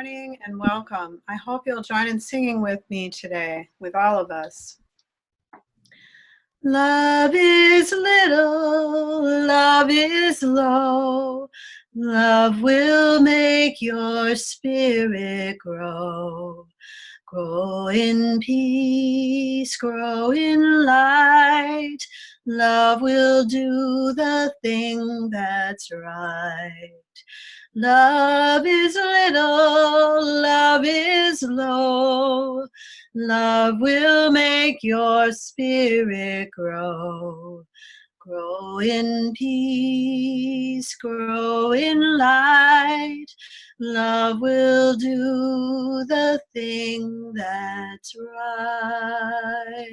morning and welcome. I hope you'll join in singing with me today, with all of us. Love is little, love is low. Love will make your spirit grow. Grow in peace, grow in light. Love will do the thing that's right. Love is little, love is low. Love will make your spirit grow. Grow in peace, grow in light. Love will do the thing that's right.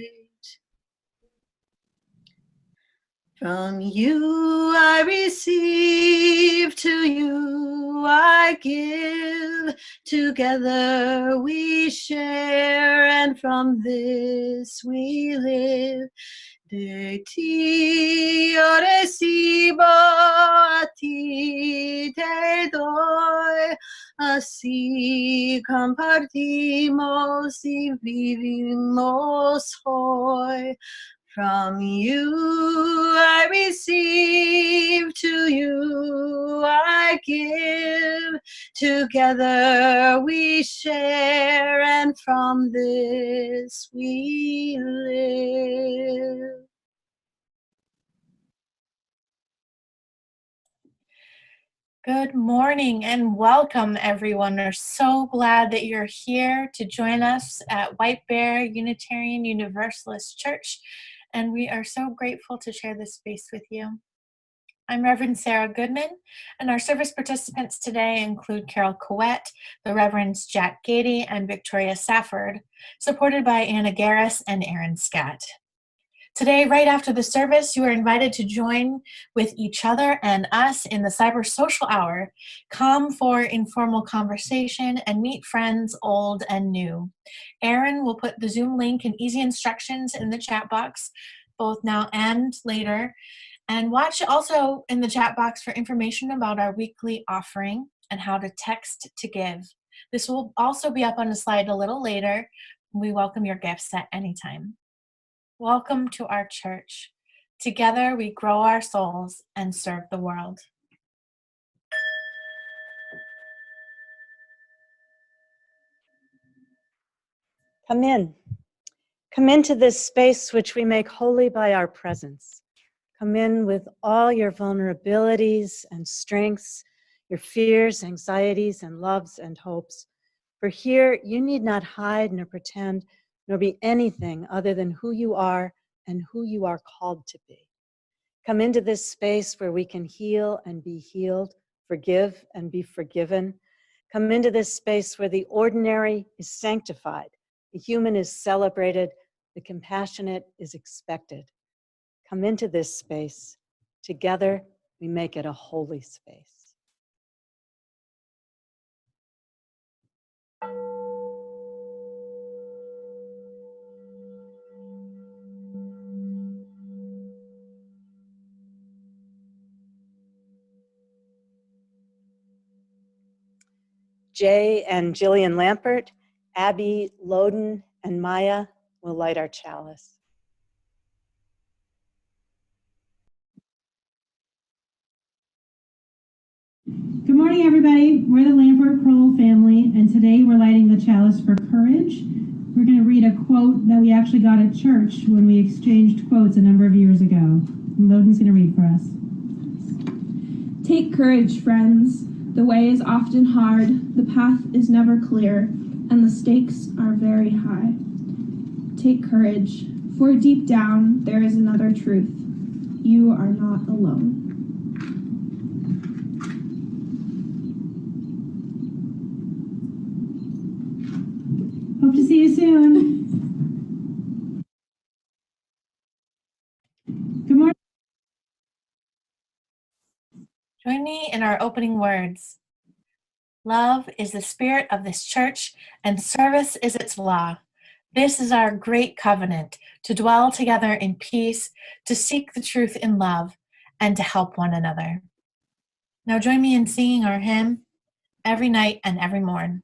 From you I receive, to you I give. Together we share, and from this we live. De ti yo recibo, a ti te doy. Así compartimos y vivimos hoy. From you I receive, to you I give. Together we share, and from this we live. Good morning and welcome, everyone. We're so glad that you're here to join us at White Bear Unitarian Universalist Church, and we are so grateful to share this space with you. I'm Reverend Sarah Goodman, and our service participants today include Carol Coet, the Reverends Jack Gady and Victoria Safford, supported by Anna Garris and Aaron Scott. Today, right after the service, you are invited to join with each other and us in the Cyber Social Hour. Come for informal conversation and meet friends old and new. Aaron will put the Zoom link and easy instructions in the chat box, both now and later. And watch also in the chat box for information about our weekly offering and how to text to give. This will also be up on the slide a little later. We welcome your gifts at any time. Welcome to our church. Together we grow our souls and serve the world. Come in. Come into this space which we make holy by our presence. Come in with all your vulnerabilities and strengths, your fears, anxieties, and loves and hopes. For here you need not hide nor pretend, nor be anything other than who you are and who you are called to be. Come into this space where we can heal and be healed, forgive and be forgiven. Come into this space where the ordinary is sanctified, the human is celebrated, the compassionate is expected. Come into this space. Together, we make it a holy space. Jay and Jillian Lampert, Abby Loden, and Maya will light our chalice. Good morning, everybody. We're the Lampert Kroll family, and today we're lighting the chalice for courage. We're going to read a quote that we actually got at church when we exchanged quotes a number of years ago. And Loden's going to read for us. Take courage, friends. The way is often hard, the path is never clear, and the stakes are very high. Take courage, for deep down there is another truth. You are not alone. Hope to see you soon. Good morning. Join me in our opening words. Love is the spirit of this church, and service is its law. This is our great covenant, to dwell together in peace, to seek the truth in love, and to help one another. Now join me in singing our hymn, Every Night and Every Morn.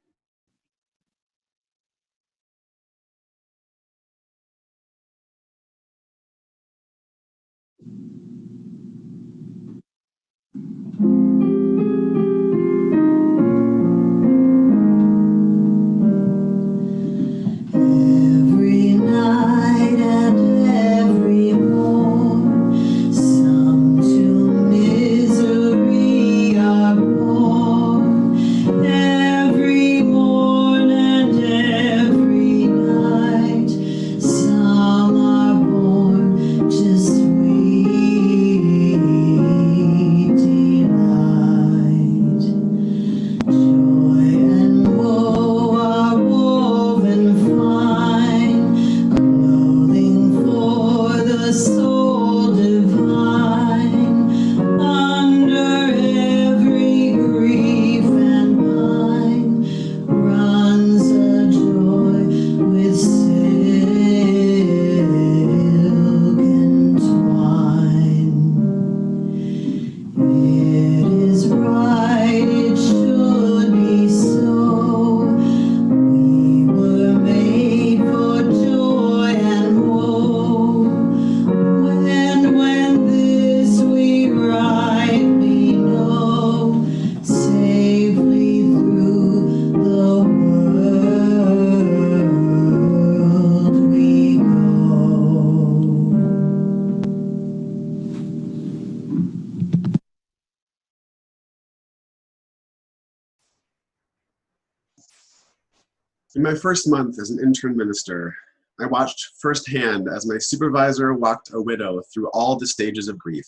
In my first month as an intern minister, I watched firsthand as my supervisor walked a widow through all the stages of grief.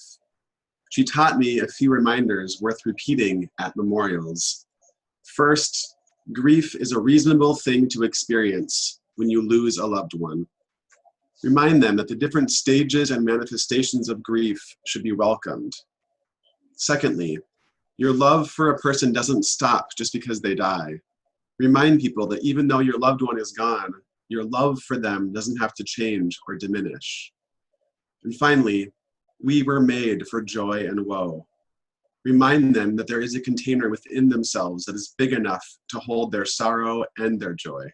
She taught me a few reminders worth repeating at memorials. First, grief is a reasonable thing to experience when you lose a loved one. Remind them that the different stages and manifestations of grief should be welcomed. Secondly, your love for a person doesn't stop just because they die. Remind people that even though your loved one is gone, your love for them doesn't have to change or diminish. And finally, we were made for joy and woe. Remind them that there is a container within themselves that is big enough to hold their sorrow and their joy.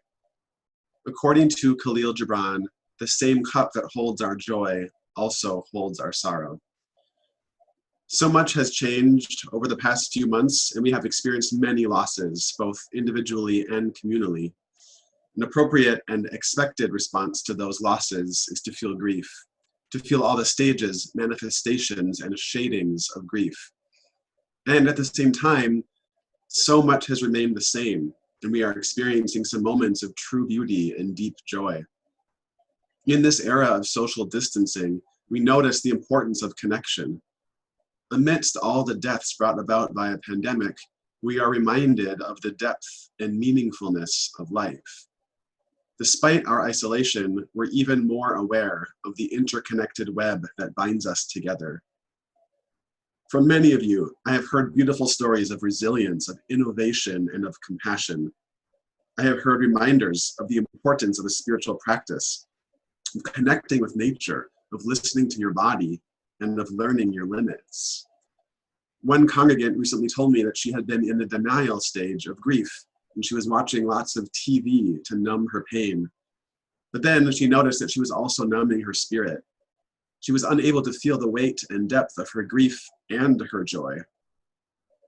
According to Khalil Gibran, the same cup that holds our joy also holds our sorrow. So much has changed over the past few months, and we have experienced many losses, both individually and communally. An appropriate and expected response to those losses is to feel grief, to feel all the stages, manifestations, and shadings of grief. And at the same time, so much has remained the same, and we are experiencing some moments of true beauty and deep joy. In this era of social distancing, we notice the importance of connection. Amidst all the deaths brought about by a pandemic, we are reminded of the depth and meaningfulness of life. Despite our isolation, we're even more aware of the interconnected web that binds us together. From many of you, I have heard beautiful stories of resilience, of innovation, and of compassion. I have heard reminders of the importance of a spiritual practice, of connecting with nature, of listening to your body, and of learning your limits. One congregant recently told me that she had been in the denial stage of grief, and she was watching lots of TV to numb her pain. But then she noticed that she was also numbing her spirit. She was unable to feel the weight and depth of her grief and her joy.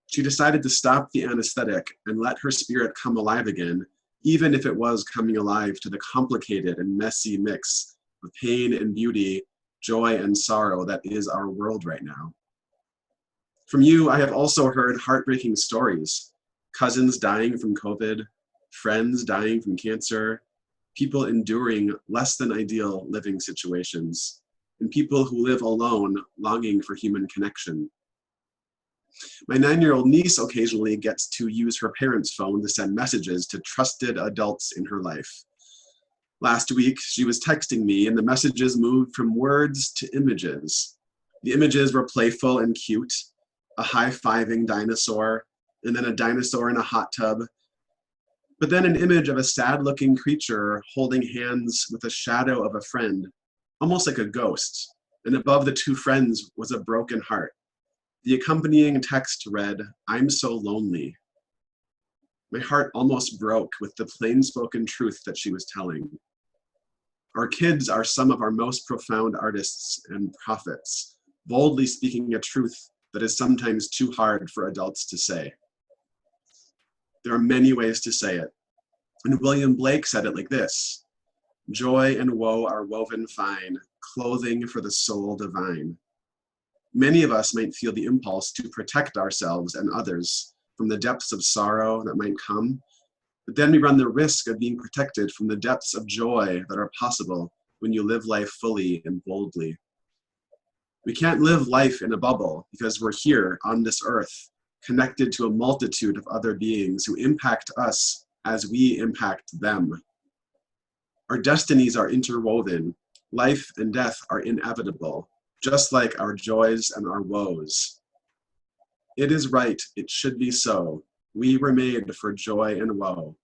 She decided to stop the anesthetic and let her spirit come alive again, even if it was coming alive to the complicated and messy mix of pain and beauty, joy and sorrow that is our world right now. From you, I have also heard heartbreaking stories. Cousins dying from COVID, friends dying from cancer, people enduring less than ideal living situations, and people who live alone longing for human connection. My 9-year-old niece occasionally gets to use her parents' phone to send messages to trusted adults in her life. Last week, she was texting me and the messages moved from words to images. The images were playful and cute, a high-fiving dinosaur, and then a dinosaur in a hot tub. But then an image of a sad-looking creature holding hands with a shadow of a friend, almost like a ghost, and above the two friends was a broken heart. The accompanying text read, "I'm so lonely." My heart almost broke with the plain-spoken truth that she was telling. Our kids are some of our most profound artists and prophets, boldly speaking a truth that is sometimes too hard for adults to say. There are many ways to say it, and William Blake said it like this: "Joy and woe are woven fine, clothing for the soul divine." Many of us might feel the impulse to protect ourselves and others from the depths of sorrow that might come, but then we run the risk of being protected from the depths of joy that are possible when you live life fully and boldly. We can't live life in a bubble because we're here on this earth, connected to a multitude of other beings who impact us as we impact them. Our destinies are interwoven. Life and death are inevitable, just like our joys and our woes. It is right, it should be so. We were made for joy and woe.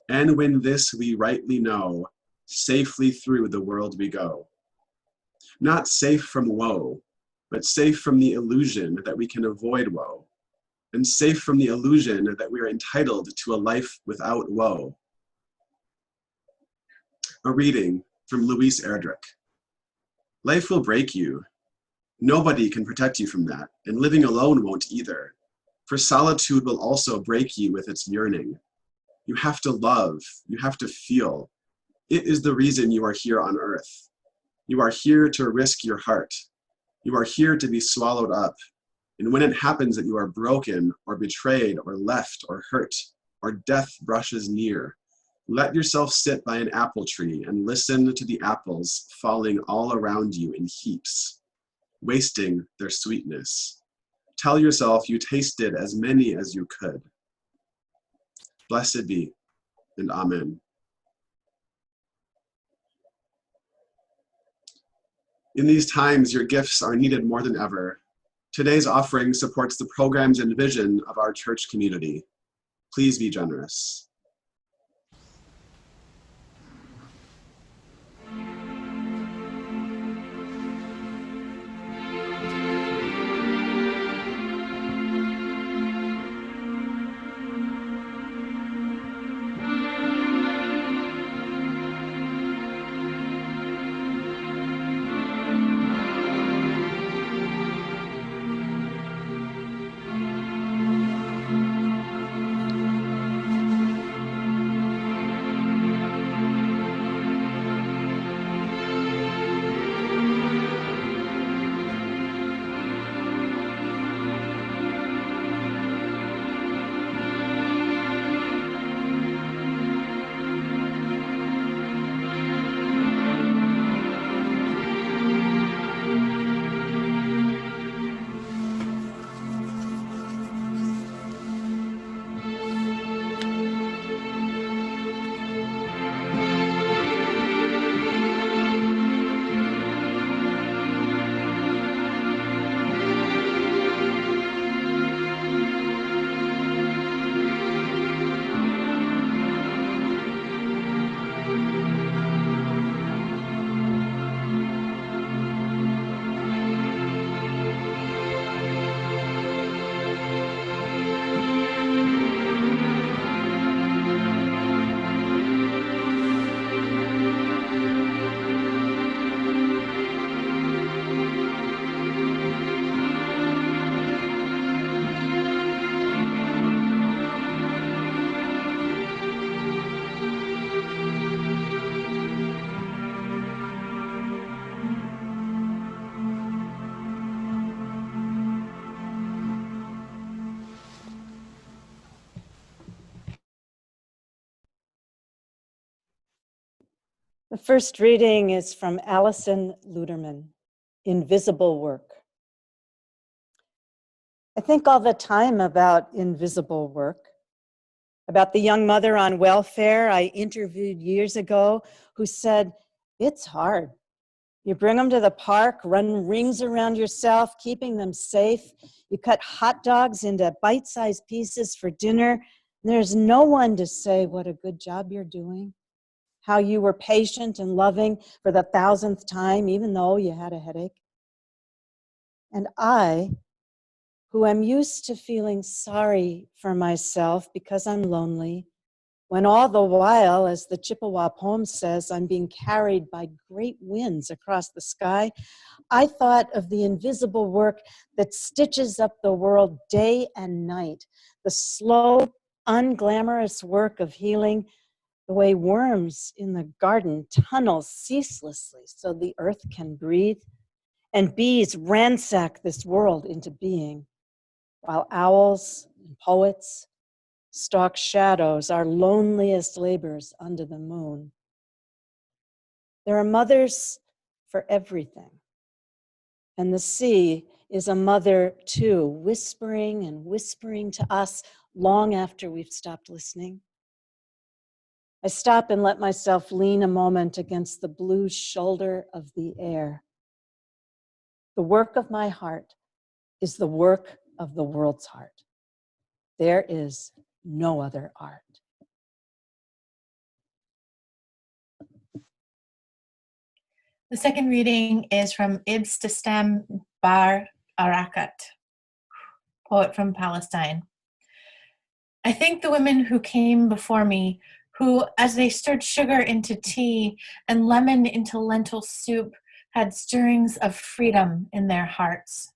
And when this we rightly know, safely through the world we go. Not safe from woe, but safe from the illusion that we can avoid woe, and safe from the illusion that we are entitled to a life without woe. A reading from Louise Erdrich. Life will break you. Nobody can protect you from that, and living alone won't either. For solitude will also break you with its yearning. You have to love, you have to feel. It is the reason you are here on earth. You are here to risk your heart. You are here to be swallowed up. And when it happens that you are broken or betrayed or left or hurt or death brushes near, Let yourself sit by an apple tree and listen to the apples falling all around you in heaps, wasting their sweetness. Tell yourself you tasted as many as you could. Blessed be, and amen. In these times, your gifts are needed more than ever. Today's offering supports the programs and vision of our church community. Please be generous. The first reading is from Allison Luderman, Invisible Work. I think all the time about invisible work, about the young mother on welfare I interviewed years ago who said, it's hard. You bring them to the park, run rings around yourself, keeping them safe. You cut hot dogs into bite-sized pieces for dinner. And there's no one to say what a good job you're doing, how you were patient and loving for the 1,000th time, even though you had a headache. And I, who am used to feeling sorry for myself because I'm lonely, when all the while, as the Chippewa poem says, I'm being carried by great winds across the sky, I thought of the invisible work that stitches up the world day and night, the slow, unglamorous work of healing, the way worms in the garden tunnel ceaselessly so the earth can breathe, and bees ransack this world into being, while owls and poets stalk shadows, our loneliest labors under the moon. There are mothers for everything. And the sea is a mother too, whispering and whispering to us long after we've stopped listening. I stop and let myself lean a moment against the blue shoulder of the air. The work of my heart is the work of the world's heart. There is no other art. The second reading is from Ibn Sistem Bar Arakat, poet from Palestine. I thank the women who came before me, who, as they stirred sugar into tea and lemon into lentil soup, had stirrings of freedom in their hearts.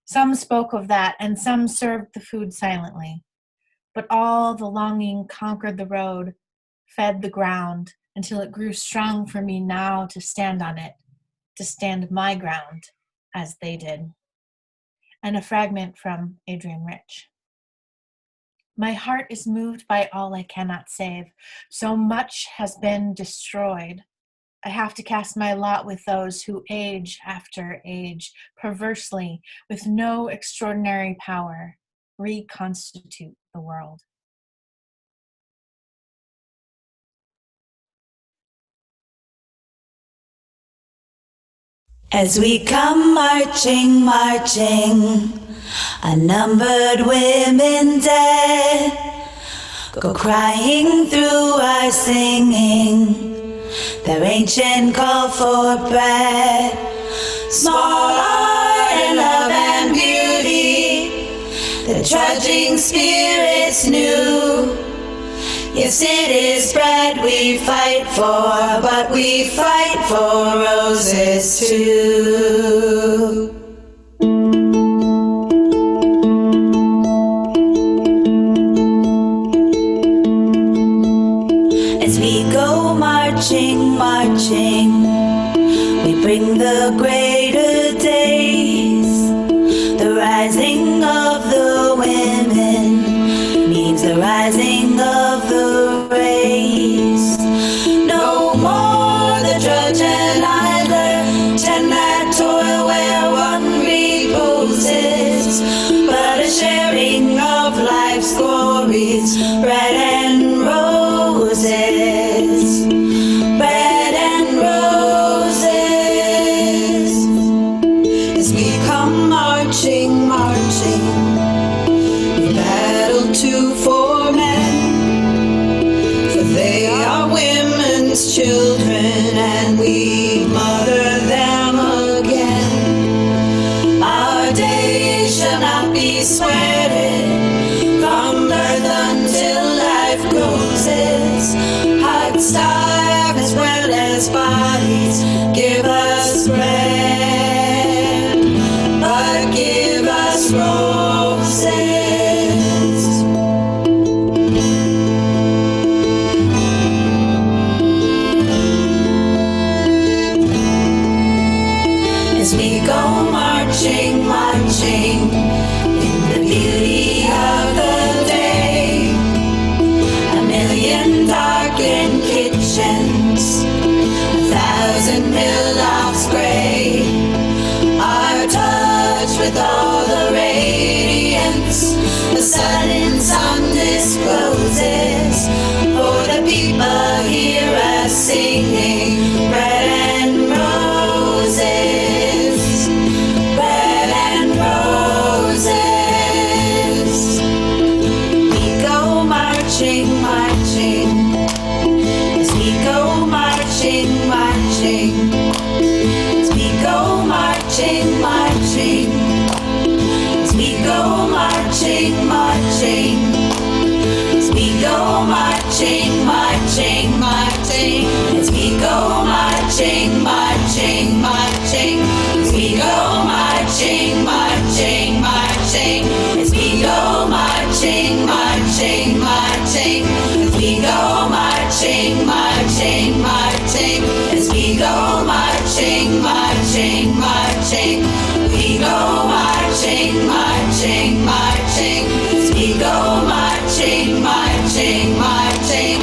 Some spoke of that, and some served the food silently. But all the longing conquered the road, fed the ground, until it grew strong for me now to stand on it, to stand my ground, as they did. And a fragment from Adrian Rich. My heart is moved by all I cannot save. So much has been destroyed. I have to cast my lot with those who age after age, perversely, with no extraordinary power, reconstitute the world. As we come marching, marching, unnumbered women dead, go crying through our singing, their ancient call for bread. Small art and love and beauty, the trudging spirits new. Yes, it is bread we fight for, but we fight for roses too. As we go marching, marching, we bring the greater days. The rising of the women means the rising of the race. No more the drudge and idler, tend that toil where one reposes, but a sharing of life's glories, bread and roses, bread and roses. As we come marching, marching, battle too for men, for they are women's children, and we mother them again. Our days shall not be sweated, from birth until life closes. Hearts starve as well as bodies, give us bread, but give us roses. As we go marching, marching, in the beauty of the day, a million darkened kitchens, 1,000 mill-lofts gray, are touched with all the radiance the sudden sun discloses. For the people hear us singing, bread and roses, bread and roses. We go marching, marching, as we go marching, marching, as we go marching, marching, as we go marching, marching, as we go marching, marching, marching, as we go marching, marching, marching, as we go marching, marching, marching, as we go marching, marching, marching, as we go marching, marching, marching, as we go marching, marching, marching, we go marching, marching, marching, as we go marching, marching, marching.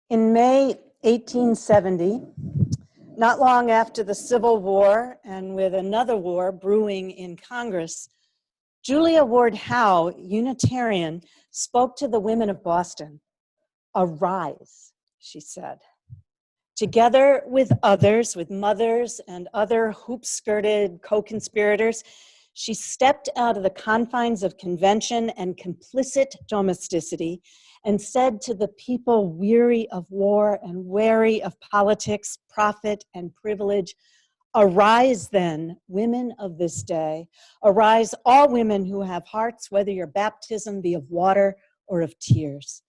In May 1870, not long after the Civil War and with another war brewing in Congress, Julia Ward Howe, Unitarian, spoke to the women of Boston. "Arise," she said. Together with others, with mothers and other hoop-skirted co-conspirators, she stepped out of the confines of convention and complicit domesticity and said to the people weary of war and wary of politics, profit, and privilege, "Arise then, women of this day. Arise, all women who have hearts, whether your baptism be of water or of tears."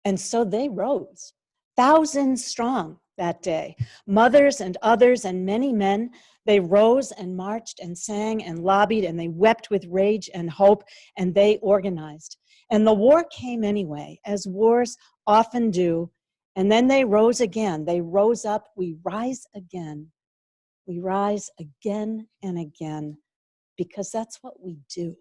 And so they rose, thousands strong that day, mothers and others and many men. They rose and marched and sang and lobbied, and they wept with rage and hope, and they organized. And the war came anyway, as wars often do, and then they rose again. They rose up. We rise again. We rise again and again, because that's what we do.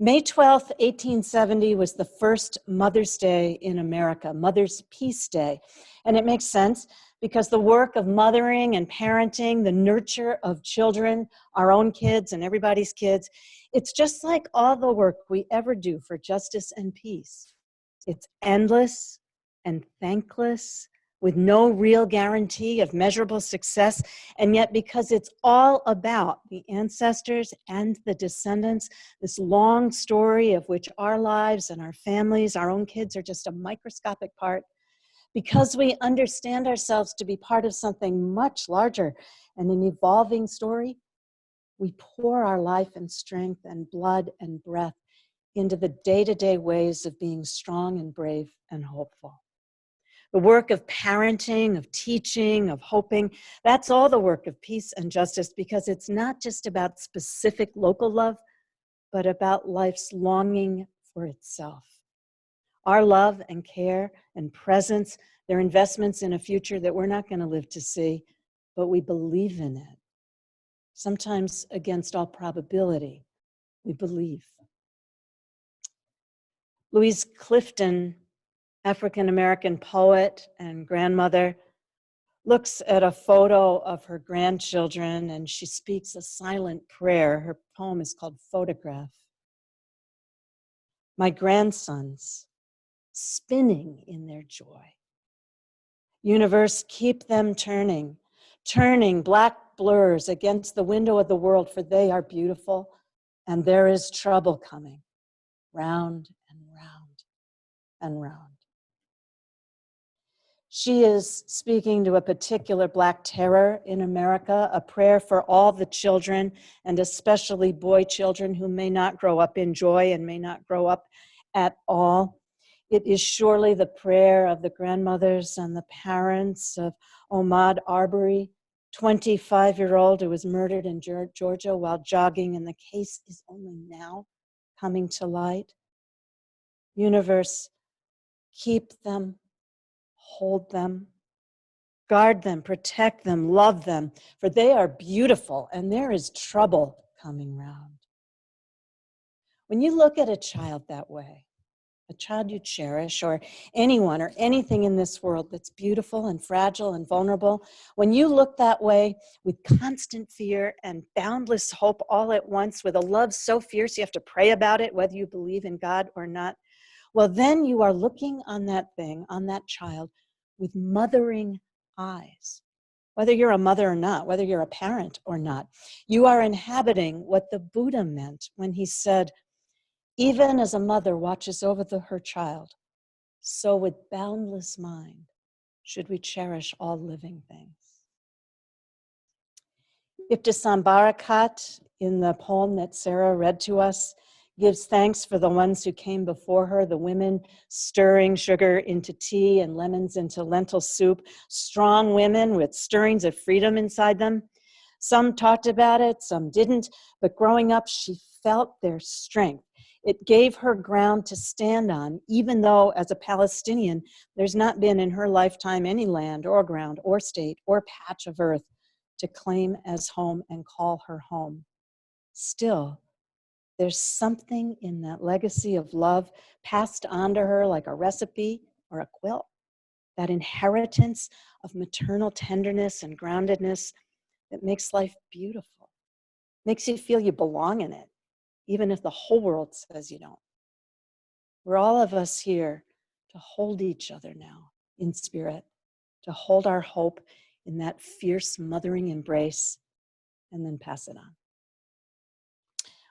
May 12th, 1870 was the first Mother's Day in America, Mother's Peace Day. And it makes sense because the work of mothering and parenting, the nurture of children, our own kids and everybody's kids, it's just like all the work we ever do for justice and peace. It's endless and thankless, with no real guarantee of measurable success. And yet, because it's all about the ancestors and the descendants, this long story of which our lives and our families, our own kids, are just a microscopic part, because we understand ourselves to be part of something much larger and an evolving story, we pour our life and strength and blood and breath into the day-to-day ways of being strong and brave and hopeful. The work of parenting, of teaching, of hoping, that's all the work of peace and justice, because it's not just about specific local love, but about life's longing for itself. Our love and care and presence, they're investments in a future that we're not going to live to see, but we believe in it. Sometimes against all probability, we believe. Louise Clifton, African-American poet and grandmother, looks at a photo of her grandchildren and she speaks a silent prayer. Her poem is called Photograph. My grandsons, spinning in their joy. Universe, keep them turning, turning black blurs against the window of the world, for they are beautiful and there is trouble coming, round and round and round. She is speaking to a particular Black terror in America, a prayer for all the children, and especially boy children who may not grow up in joy and may not grow up at all. It is surely the prayer of the grandmothers and the parents of Ahmaud Arbery, 25-year-old who was murdered in Georgia while jogging, and the case is only now coming to light. Universe, keep them, hold them, guard them, protect them, love them, for they are beautiful and there is trouble coming round. When you look at a child that way, a child you cherish, or anyone or anything in this world that's beautiful and fragile and vulnerable, when you look that way with constant fear and boundless hope all at once, with a love so fierce you have to pray about it, whether you believe in God or not, well, then you are looking on that thing, on that child, with mothering eyes. Whether you're a mother or not, whether you're a parent or not, you are inhabiting what the Buddha meant when he said, even as a mother watches over her child, so with boundless mind should we cherish all living things. Ibtisam in the poem that Sarah read to us, gives thanks for the ones who came before her, the women stirring sugar into tea and lemons into lentil soup, strong women with stirrings of freedom inside them. Some talked about it, some didn't, but growing up, she felt their strength. It gave her ground to stand on, even though as a Palestinian, there's not been in her lifetime any land or ground or state or patch of earth to claim as home and call her home. Still, there's something in that legacy of love passed on to her like a recipe or a quilt, that inheritance of maternal tenderness and groundedness that makes life beautiful, makes you feel you belong in it, even if the whole world says you don't. We're all of us here to hold each other now in spirit, to hold our hope in that fierce mothering embrace, and then pass it on.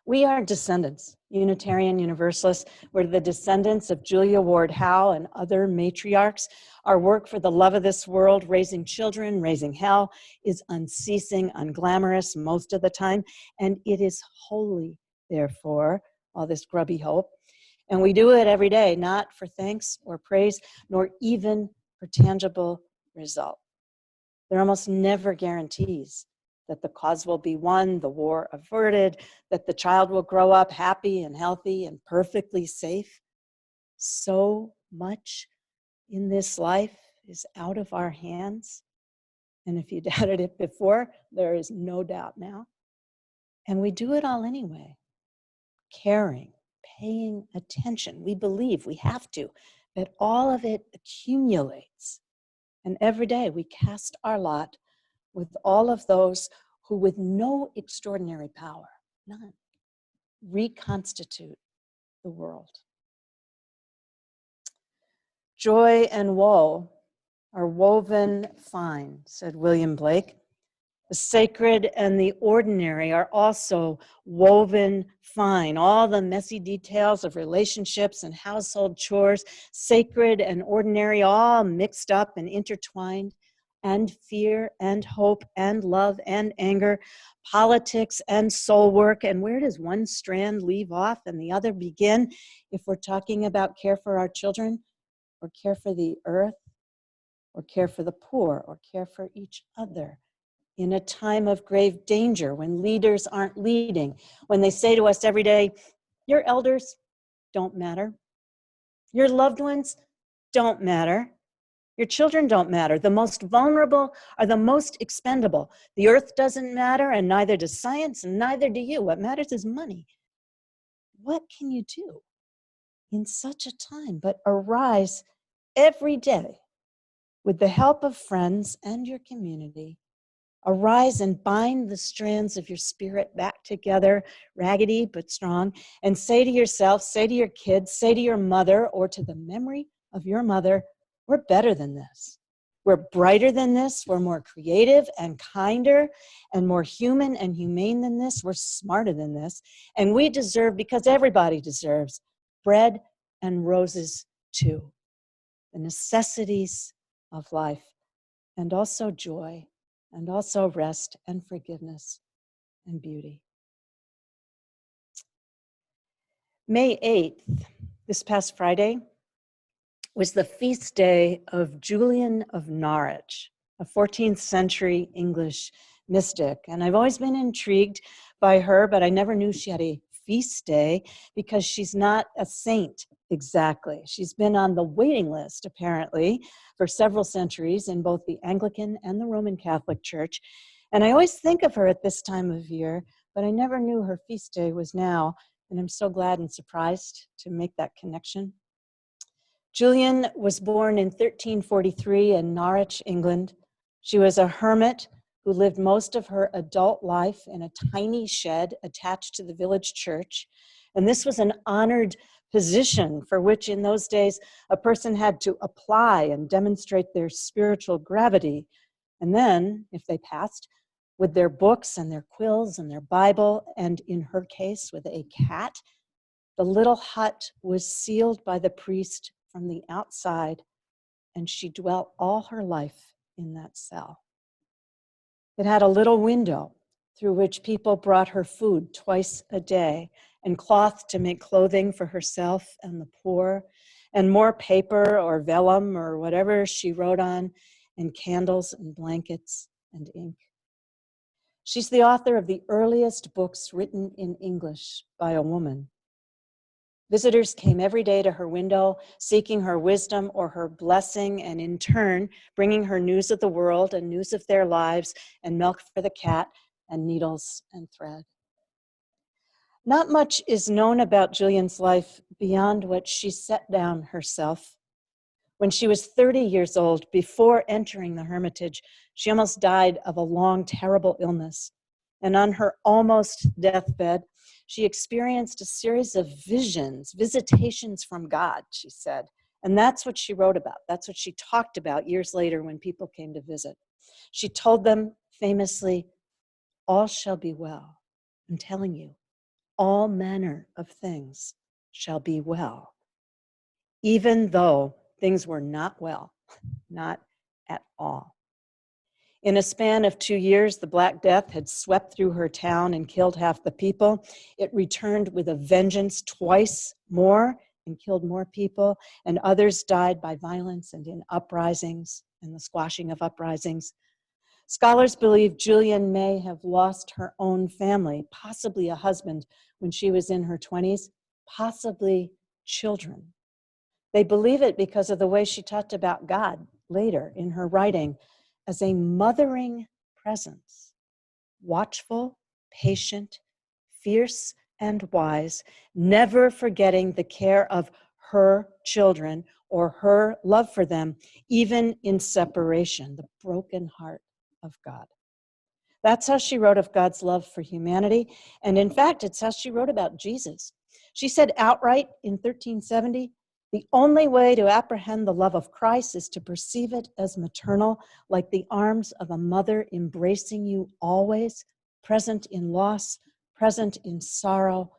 We are descendants, Unitarian Universalists. We're the descendants of Julia Ward Howe and other matriarchs. Our work for the love of this world, raising children, raising hell, is unceasing, unglamorous most of the time, and it is holy, therefore, all this grubby hope. And we do it every day, not for thanks or praise, nor even for tangible result. There are almost never guarantees that the cause will be won, the war averted, that the child will grow up happy and healthy and perfectly safe. So much in this life is out of our hands. And if you doubted it before, there is no doubt now. And we do it all anyway. Caring, paying attention. We believe we have to, that all of it accumulates. And every day we cast our lot with all of those who, with no extraordinary power, none, reconstitute the world. Joy and woe are woven fine, said William Blake. The sacred and the ordinary are also woven fine. All the messy details of relationships and household chores, sacred and ordinary, all mixed up and intertwined, and fear and hope and love and anger, politics and soul work. And where does one strand leave off and the other begin if we're talking about care for our children, or care for the earth, or care for the poor, or care for each other? In a time of grave danger, when leaders aren't leading, when they say to us every day, your elders don't matter, your loved ones don't matter, your children don't matter, the most vulnerable are the most expendable. The earth doesn't matter, and neither does science, and neither do you. What matters is money. What can you do in such a time but arise every day with the help of friends and your community? Arise and bind the strands of your spirit back together, raggedy but strong, and say to yourself, say to your kids, say to your mother, or to the memory of your mother, we're better than this. We're brighter than this. We're more creative and kinder and more human and humane than this. We're smarter than this. And we deserve, because everybody deserves, bread and roses too. The necessities of life, and also joy, and also rest and forgiveness and beauty. May 8th, this past Friday, was the feast day of Julian of Norwich, a 14th century English mystic. And I've always been intrigued by her, but I never knew she had a feast day because she's not a saint exactly. She's been on the waiting list, apparently, for several centuries in both the Anglican and the Roman Catholic Church. And I always think of her at this time of year, but I never knew her feast day was now. And I'm so glad and surprised to make that connection. Julian was born in 1343 in Norwich, England. She was a hermit who lived most of her adult life in a tiny shed attached to the village church. And this was an honored position for which in those days a person had to apply and demonstrate their spiritual gravity. And then, if they passed, with their books and their quills and their Bible, and in her case with a cat, the little hut was sealed by the priest from the outside, and she dwelt all her life in that cell. It had a little window through which people brought her food twice a day, and cloth to make clothing for herself and the poor, and more paper or vellum or whatever she wrote on, and candles and blankets and ink. She's the author of the earliest books written in English by a woman. Visitors came every day to her window, seeking her wisdom or her blessing, and in turn, bringing her news of the world and news of their lives, and milk for the cat, and needles and thread. Not much is known about Julian's life beyond what she set down herself. When she was 30 years old, before entering the hermitage, she almost died of a long, terrible illness. And on her almost deathbed, she experienced a series of visions, visitations from God, she said. And that's what she wrote about. That's what she talked about years later when people came to visit. She told them famously, all shall be well. I'm telling you, all manner of things shall be well. Even though things were not well, not at all. In a span of 2 years, the Black Death had swept through her town and killed half the people. It returned with a vengeance twice more and killed more people, and others died by violence and in uprisings and the squashing of uprisings. Scholars believe Julian may have lost her own family, possibly a husband when she was in her 20s, possibly children. They believe it because of the way she talked about God later in her writing as a mothering presence, watchful, patient, fierce, and wise, never forgetting the care of her children or her love for them, even in separation, the broken heart of God. That's how she wrote of God's love for humanity. And in fact, it's how she wrote about Jesus. She said outright in 1370, the only way to apprehend the love of Christ is to perceive it as maternal, like the arms of a mother embracing you always, present in loss, present in sorrow,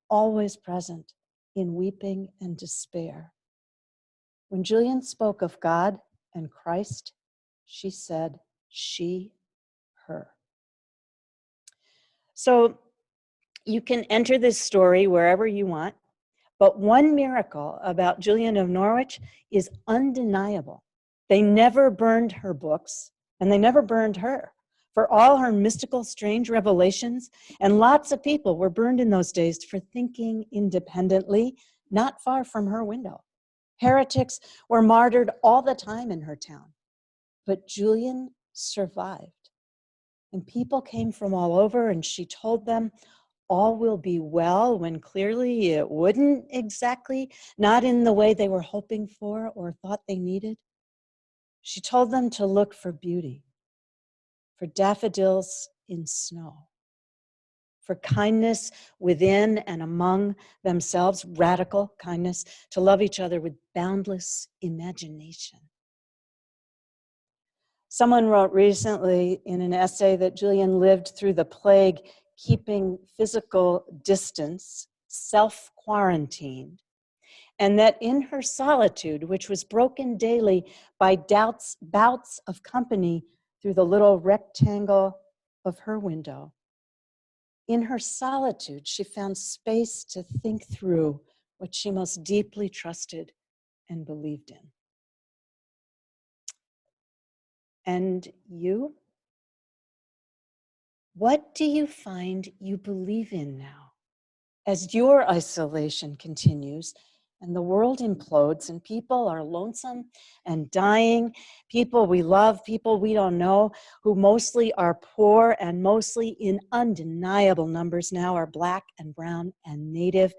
always present in weeping and despair. When Julian spoke of God and Christ, she said, she, her. So you can enter this story wherever you want, but one miracle about Julian of Norwich is undeniable. They never burned her books, and they never burned her. For all her mystical, strange revelations, and lots of people were burned in those days for thinking independently, not far from her window. Heretics were martyred all the time in her town, but Julian survived. And people came from all over, and she told them all will be well, when clearly it wouldn't exactly, not in the way they were hoping for or thought they needed. She told them to look for beauty, for daffodils in snow, for kindness within and among themselves, radical kindness, to love each other with boundless imagination. Someone wrote recently in an essay that Julian lived through the plague keeping physical distance, self-quarantined, and that in her solitude, which was broken daily by bouts of company through the little rectangle of her window, in her solitude, she found space to think through what she most deeply trusted and believed in. And you? What do you find you believe in now? As your isolation continues and the world implodes and people are lonesome and dying, people we love, people we don't know, who mostly are poor and mostly in undeniable numbers now are Black and brown and Native,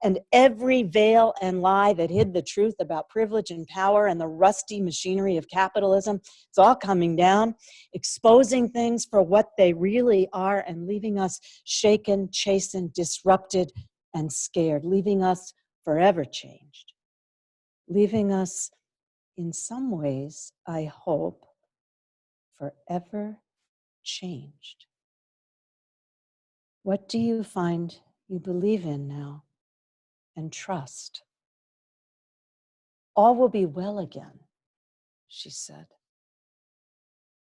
and every veil and lie that hid the truth about privilege and power and the rusty machinery of capitalism, it's all coming down, exposing things for what they really are and leaving us shaken, chastened, disrupted, and scared, leaving us forever changed, leaving us in some ways, I hope, forever changed. What do you find you believe in now and trust? All will be well again, she said.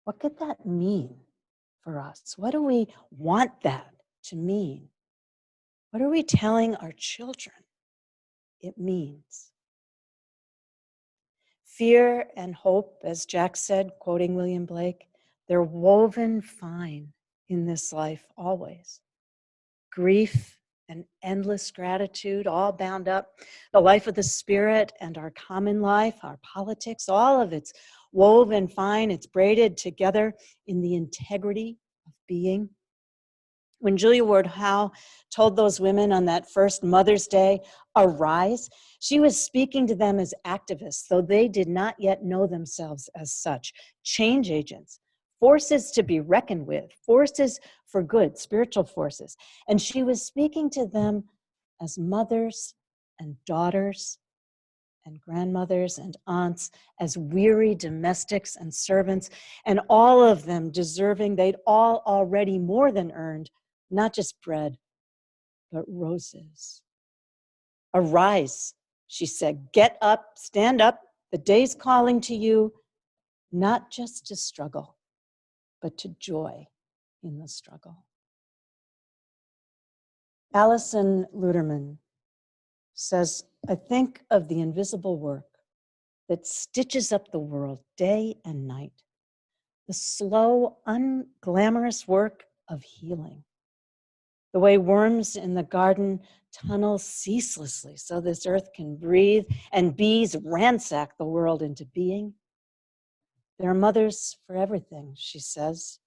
What could that mean for us? What do we want that to mean? What are we telling our children it means? Fear and hope, as Jack said, quoting William Blake, they're woven fine in this life always. Grief and endless gratitude, all bound up. The life of the spirit and our common life, our politics, all of it's woven fine. It's braided together in the integrity of being. When Julia Ward Howe told those women on that first Mother's Day, arise, she was speaking to them as activists, though they did not yet know themselves as such, change agents, forces to be reckoned with, forces for good, spiritual forces. And she was speaking to them as mothers and daughters and grandmothers and aunts, as weary domestics and servants, and all of them deserving, they'd all already more than earned, not just bread, but roses. Arise, she said, get up, stand up, the day's calling to you, not just to struggle, but to joy in the struggle. Alison Luterman says, I think of the invisible work that stitches up the world day and night, the slow, unglamorous work of healing. The way worms in the garden tunnel ceaselessly so this earth can breathe, and bees ransack the world into being. There are mothers for everything, she says,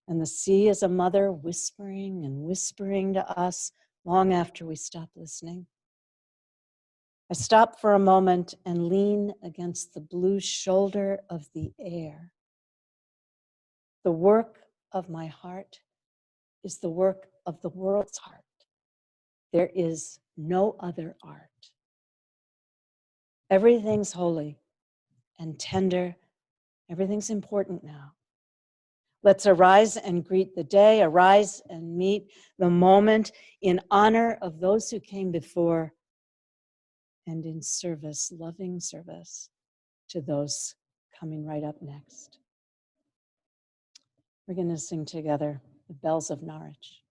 and the sea is a mother whispering and whispering to us long after we stop listening. I stop for a moment and lean against the blue shoulder of the air. The work of my heart is the work of the world's heart. There is no other art. Everything's holy and tender. Everything's important now. Let's arise and greet the day, arise and meet the moment in honor of those who came before and in service, loving service to those coming right up next. We're going to sing together the Bells of Norwich.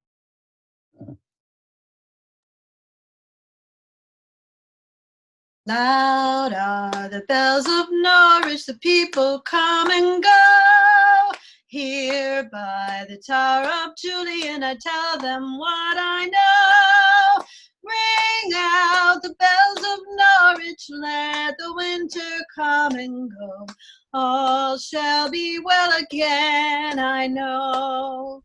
Loud are the bells of Norwich, the people come and go. Here by the Tower of Julian, I tell them what I know. Ring out the bells of Norwich, let the winter come and go. All shall be well again, I know.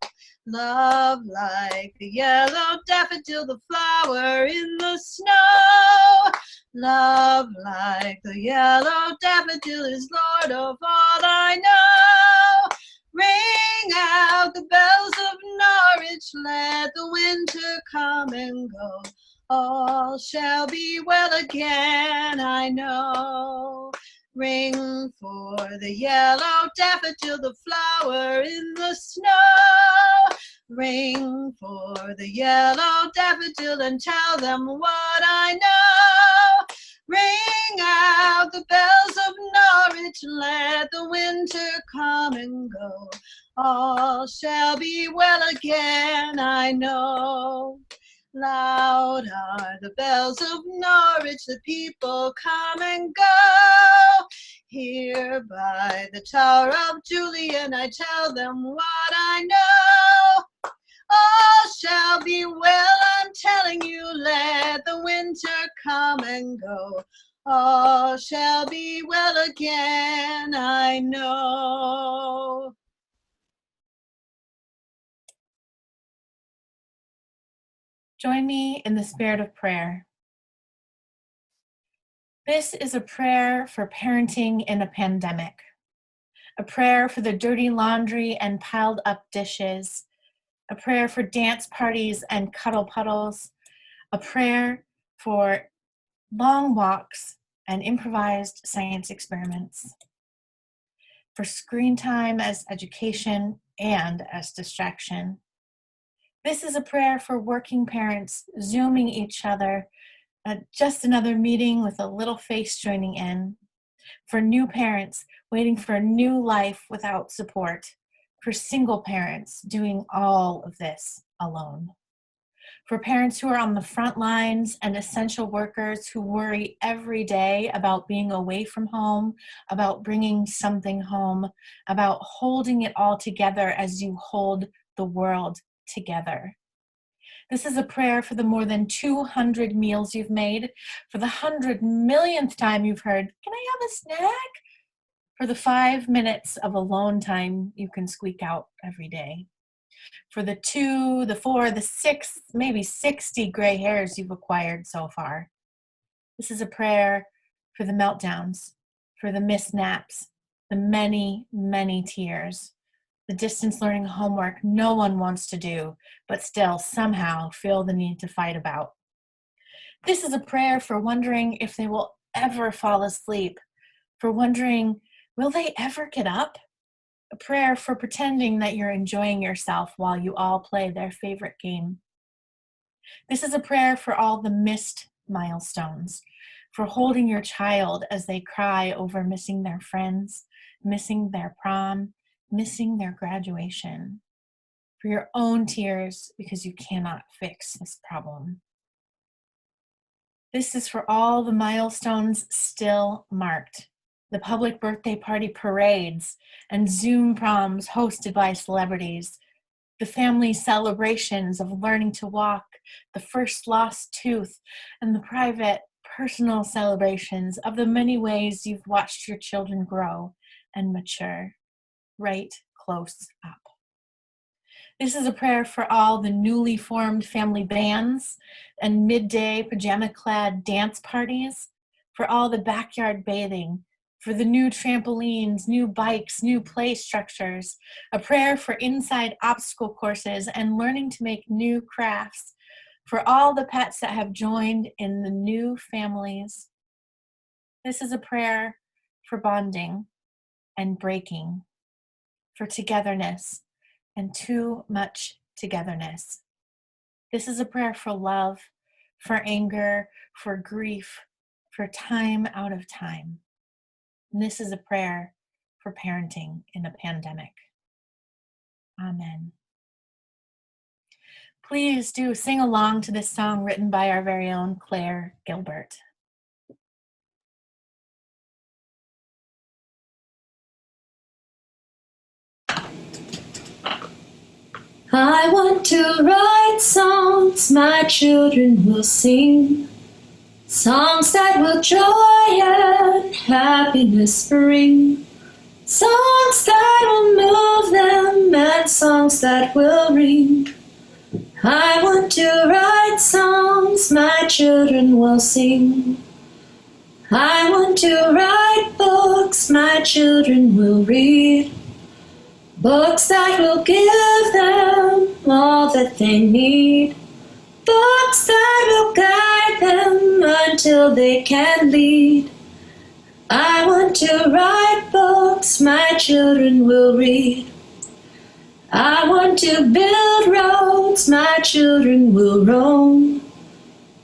Love like the yellow daffodil, the flower in the snow. Love like the yellow daffodil is Lord of all I know. Ring out the bells of Norwich, let the winter come and go. All shall be well again, I know. Ring for the yellow daffodil, the flower in the snow. Ring for the yellow daffodil and tell them what I know. Ring out the bells of Norwich, let the winter come and go. All shall be well again, I know. Loud are the bells of Norwich, the people come and go. Here by the Tower of Julian, I tell them what I know. All shall be well, I'm telling you, let the winter come and go. All shall be well again, I know. Join me in the spirit of prayer. This is a prayer for parenting in a pandemic, a prayer for the dirty laundry and piled up dishes, a prayer for dance parties and cuddle puddles, a prayer for long walks and improvised science experiments, for screen time as education and as distraction. This is a prayer for working parents Zooming each other, just another meeting with a little face joining in, for new parents waiting for a new life without support, for single parents doing all of this alone, for parents who are on the front lines and essential workers who worry every day about being away from home, about bringing something home, about holding it all together as you hold the world together. This is a prayer for the more than 200 meals you've made, for the 100 millionth time you've heard, "Can I have a snack?" For the 5 minutes of alone time you can squeak out every day. For the 2, the 4, the 6, maybe 60 gray hairs you've acquired so far. This is a prayer for the meltdowns, for the missed naps, the many, many tears, the distance learning homework no one wants to do, but still somehow feel the need to fight about. This is a prayer for wondering if they will ever fall asleep, for wondering, will they ever get up? A prayer for pretending that you're enjoying yourself while you all play their favorite game. This is a prayer for all the missed milestones, for holding your child as they cry over missing their friends, missing their prom, missing their graduation, for your own tears because you cannot fix this problem. This is for all the milestones still marked, the public birthday party parades and Zoom proms hosted by celebrities, the family celebrations of learning to walk, the first lost tooth, and the private, personal celebrations of the many ways you've watched your children grow and mature right close up. This is a prayer for all the newly formed family bands and midday pajama-clad dance parties, for all the backyard bathing, for the new trampolines, new bikes, new play structures, a prayer for inside obstacle courses and learning to make new crafts, for all the pets that have joined in the new families. This is a prayer for bonding and breaking, for togetherness and too much togetherness. This is a prayer for love, for anger, for grief, for time out of time. And this is a prayer for parenting in a pandemic. Amen. Please do sing along to this song written by our very own Claire Gilbert. I want to write songs my children will sing, songs that will joy and happiness bring, songs that will move them and songs that will ring. I want to write songs my children will sing. I want to write books my children will read, books that will give them all that they need, books that will guide them until they can lead. I want to write books my children will read. I want to build roads my children will roam,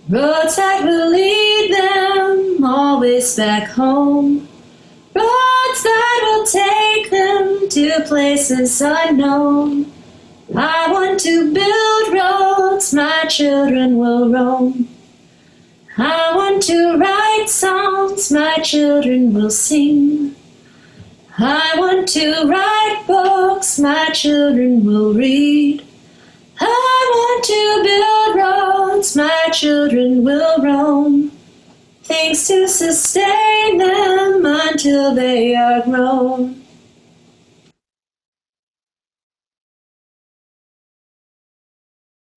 roads that will lead them always back home, roads that will take them to places unknown. I want to build roads my children will roam. I want to write songs my children will sing. I want to write books my children will read. I want to build roads my children will roam, things to sustain them until they are grown.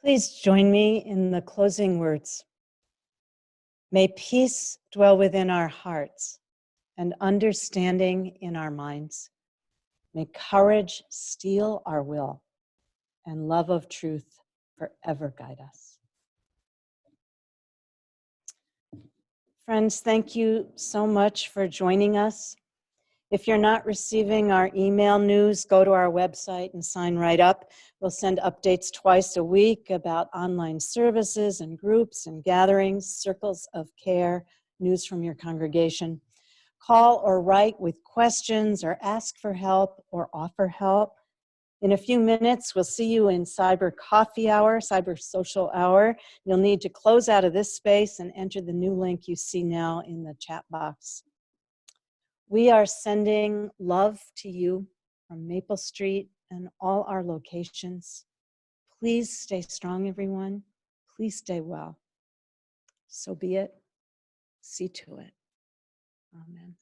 Please join me in the closing words. May peace dwell within our hearts and understanding in our minds. May courage steel our will and love of truth forever guide us. Friends, thank you so much for joining us. If you're not receiving our email news, go to our website and sign right up. We'll send updates twice a week about online services and groups and gatherings, circles of care, news from your congregation. Call or write with questions or ask for help or offer help. In a few minutes, we'll see you in Cyber Coffee Hour, Cyber Social Hour. You'll need to close out of this space and enter the new link you see now in the chat box. We are sending love to you from Maple Street and all our locations. Please stay strong, everyone. Please stay well. So be it. See to it. Amen.